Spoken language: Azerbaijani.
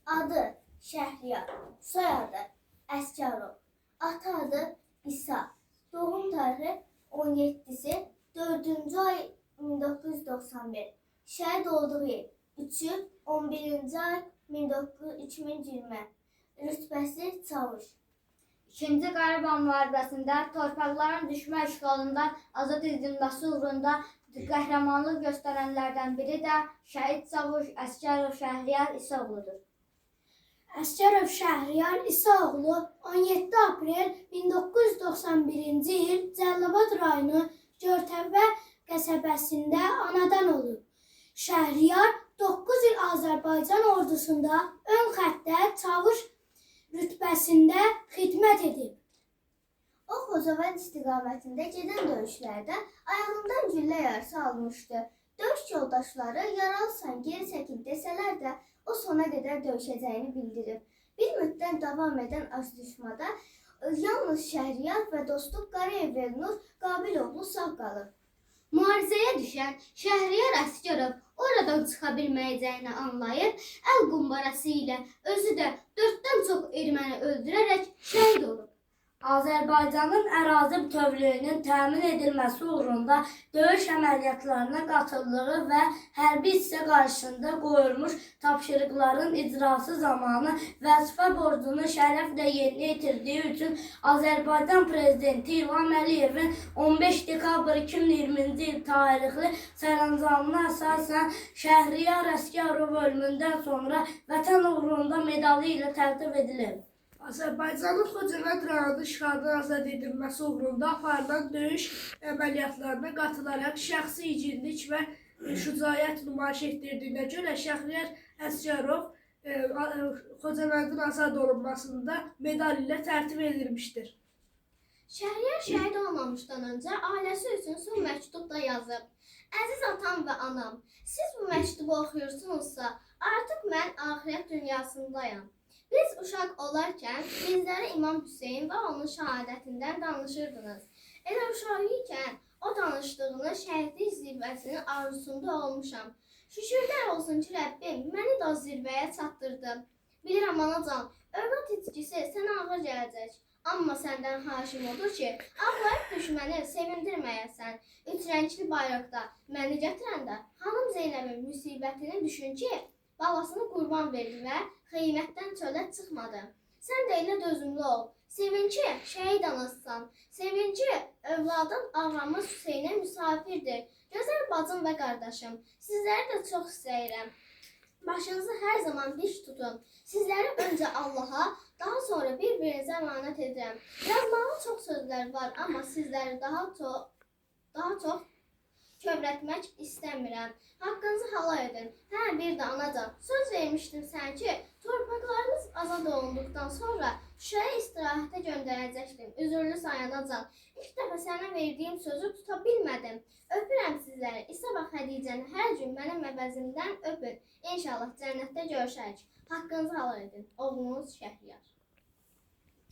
Adı Şəhriyar, soyadı Əsgərov, ata adı İsa, doğum tarihi 17'si 4. ay 1991, şəhid olduğu il 3'ü 11. ay 2020, rütbəsi çavuş. İkinci Qarabağ müharibəsində torpaqların düşmə işğalından azad edilməsi uğrunda qəhrəmanlıq göstərənlərdən biri də şəhid çavuş Əsgərov Şəhriyar İsaoğludur. Əsgərov Şəhriyar İsaoğlu 17 aprel 1991-ci il Cəlilabad rayonu Görtəvə qəsəbəsində anadan olub. Şəhriyar 9 il Azərbaycan ordusunda ön xəttdə çavuş rütbəsində xidmət edib. O, Xocavənd istiqamətində gedən döyüşlərdə ayağından güllə yarısı almışdı. Döyüş yoldaşları yaralısan geri çəkil desələr də o sona qədər döyüşəcəyini bildirib. Bir müddət davam edən azdüşmada yalnız Şəhriyar və dostu Qarayev Elnur Qabiloğlu sağ qalıb. Mühafizəyə düşən Şəhriyar Əsgərov oradan çıxa bilməyəcəyini anlayıb, əl qumbarası ilə özü də 4-dən çox erməni öldürərək şəhid olub. Azərbaycanın ərazi bütövlüyünün təmin edilməsi uğrunda döyüş əməliyyatlarına qatıldığı və hərbi hissə qarşısında qoyulmuş tapşırıqların icrası zamanı vəzifə borcunu şərəflə yerinə yetirdiyi üçün Azərbaycan Prezidenti İlham Əliyevin 15 dekabr 2020-ci il tarixli sərəncamına əsasən Şəhriyar Əsgərov ölümündən sonra Vətən uğrunda medalı ilə təltif edilib. Azərbaycanın Xocavənd rayonu işğaldan azad edilməsi uğrunda aparılan döyüş əməliyyatlarına qatılaraq şəxsi igidlik və şücaət nümayiş etdirdiyinə görə Şəhriyar Əsgərov Xocavəndin azad olunmasında medal ilə tərtib edilmişdir. Şəhriyar şəhid olmamışdan öncə ailəsi üçün son məktub da yazıb. Əziz atam və anam, siz bu məktubu oxuyursunuzsa, artıq mən axirət dünyasındayam. Biz uşaq olarkən bizlərə İmam Hüseyin və onun şəhadətindən danışırdınız. Elə uşaq ikən o danışdığını şəhidlik zirvəsinin arzusunda olmuşam. Şükürlər olsun ki, Rəbbim məni də o zirvəyə çatdırdı. Bilirəm anacan, övlad itkisi sənə ağır gələcək. Amma səndən xahişim odur ki, ağlayıb düşməni sevindirməyəsən. Üç rəngli bayraqda məni gətirəndə xanım Zeynəbin müsibətini düşün ki, balasını qurban verdi və qiymətdən çölə çıxmadı. Sən də elə dözümlü ol. Sevin ki, şəhid anasısan. Sevin ki, övladın ağamız Hüseynə müsafirdir. Gözəl bacım və qardaşım, sizləri də çox istəyirəm. Başınızı hər zaman dik tutun. Sizləri öncə Allaha, daha sonra bir-birinizə əmanət edirəm. Yazmalı çox sözlər var, amma sizləri daha çox kövrətmək istəmirəm. Haqqınızı halal edin. Hə, bir də anacan, söz vermişdim sən ki, torpaqlarınız azad olunduqdan sonra Şuşaya istirahətə göndərəcəkdim. Üzürlü sayanacan. İlk dəfə sənə verdiyim sözü tuta bilmədim. Öpürəm sizləri. İsabah Xədicəni hər gün mənim əvəzimdən öpün. İnşallah cənnətdə görüşərik. Haqqınızı halal edin. Oğlunuz Şəhriyar.